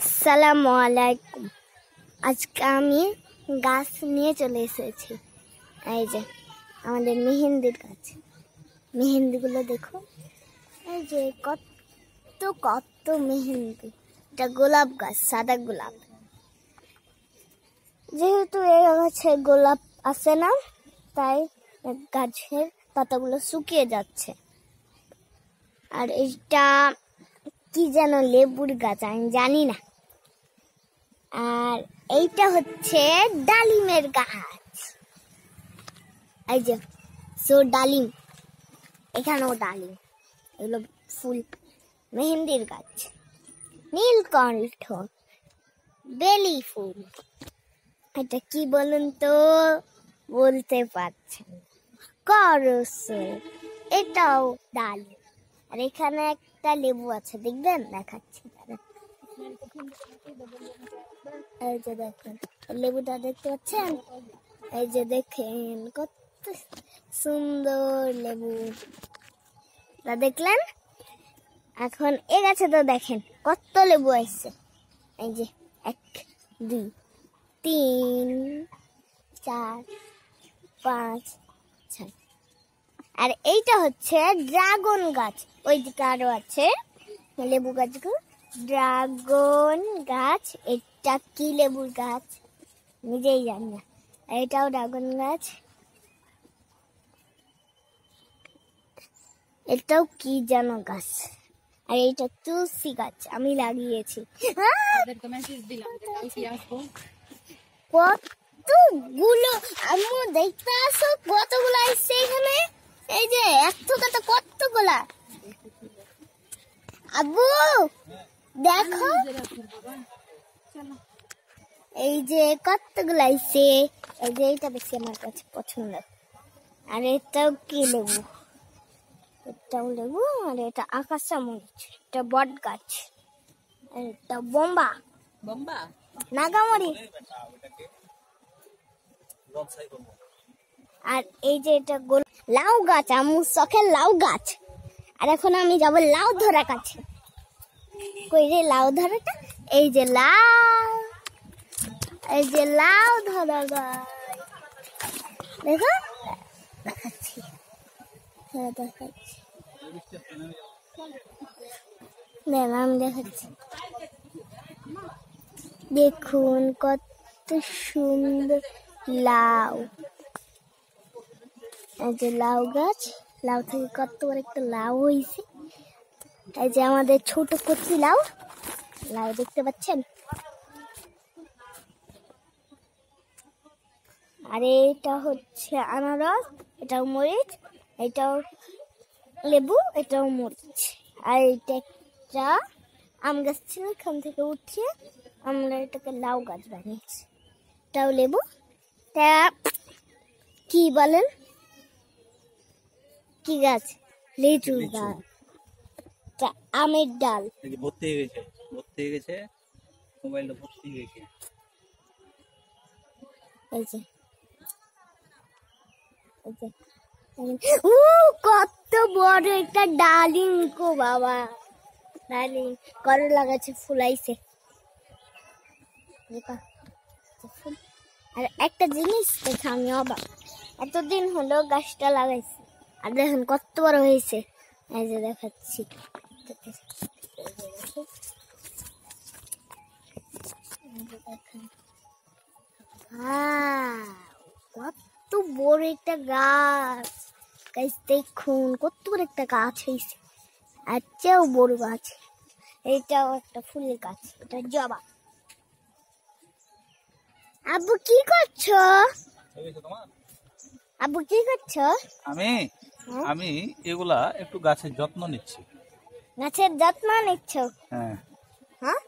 আসসালামু আলাইকুম। আজকে আমি গাছ নিয়ে চলে এসেছি। এই যে আমাদের মেহেন্দির গাছ, মেহেন্দিগুলো দেখো। এই যে কত কত মেহেন্দি। এটা গোলাপ গাছ, সাদা গোলাপ। যেহেতু এই গাছে গোলাপ আসে না, তাই গাছের পাতাগুলো শুকিয়ে যাচ্ছে। আর এটা কি যেন লেবুর গাছ, আমি জানি না। আর এইটা হচ্ছে ডালিমের গাছ। এই যে ডালিম, এখানেও ডালিম। এগুলো ফুল, মেহেন্দির গাছ। নীলকণ্ঠ, বেলি ফুল। এটা কি বলুন তো, বলতে পারছেন। করসল, এটাও ডালিম। আর এখানে একটা লেবু আছে, দেখবেন, দেখাচ্ছি। এই যে দেখেন লেবুটা, দেখতে পাচ্ছেন? এই যে দেখেন কত সুন্দর লেবু, দেখলেন? এখন এ গাছে তো দেখেন কত লেবু আসছে। এই যে 1 2 3 4 5 6। আর এইটা হচ্ছে ড্রাগন গাছ। ওই দিকে আরো আছে লেবু গাছগুলো। ড্রাগন গাছ। এটা কি লেবুর গাছ নিজেই জানি না। এটাও ড্রাগন গাছ। এটাও কি যেন গাছ। আর এইটা তুলসী গাছ, আমি লাগিয়েছি। কতগুলো আম্মু দেখতে আসো, কতগুলো আসছে এখানে। এই যে কতগুলা আব্বু দেখো, এই যে কতগুলো আসছে। এই যে এইটা বেশি আমার কাছে পছন্দ। আর এটাও কি লেবু, এটাও লেবু। আর এটা আকাশা মরিচ, এটা বট গাছ। আর এটা বোম্বা নাগামরি। আর এই যে এটা লাউ গাছ, আমার শখের লাউ গাছ। আর এখন আমি যাব লাউ ধরা কাছে। কই রে লাউ ধরাটা? এই যে লাউ, এই যে লাউ ধরা গাছ। দেখো, দেখাচ্ছি, দেখাচ্ছি, আমি দেখাচ্ছি। দেখুন কত সুন্দর লাউ। এই যে লাউ গাছ, লাউ থেকে কত বড় একটা লাউ হয়েছে। এই যে আমাদের ছোট কচি লাউ, লাউ দেখতে পাচ্ছেন? আর এটা হচ্ছে আনারস, এটাও মরিচ, এটাও লেবু, এটাও মরিচ। আর এটা একটা আম গাছ ছিল, এখান থেকে উঠিয়ে আমরা এটাকে লাউ গাছ বানিয়েছি। এটাও লেবু। তা কি বলেন, কি গাছ? লিচু গাছ। আমের ডাল ভর্তি হয়ে গেছে, মোবাইলটা ভর্তি হয়ে গেছে। এই যে কত বড় একটা ডালিম গো বাবা, ডালিম। করলা গাছে ফুলাইছে। আর একটা জিনিস দেখে আমি অবাক, এতদিন হলো গাছটা লাগাইছি, আর দেখেন কত বড় হয়েছে। এই যে দেখাচ্ছি, কত বড় একটা গাছ। গাছ দেখুন কত বড় একটা গাছ হয়েছে, আর চেয়েও বড় গাছ। এইটাও একটা ফুলের গাছ, এটা জবা। আব্বু কি করছো? আব্বু কি করছো? আমি এগুলা একটু গাছের যত্ন নিচ্ছি। গাছের যত্ন নিচ্ছ? হ্যাঁ। হ্যাঁ।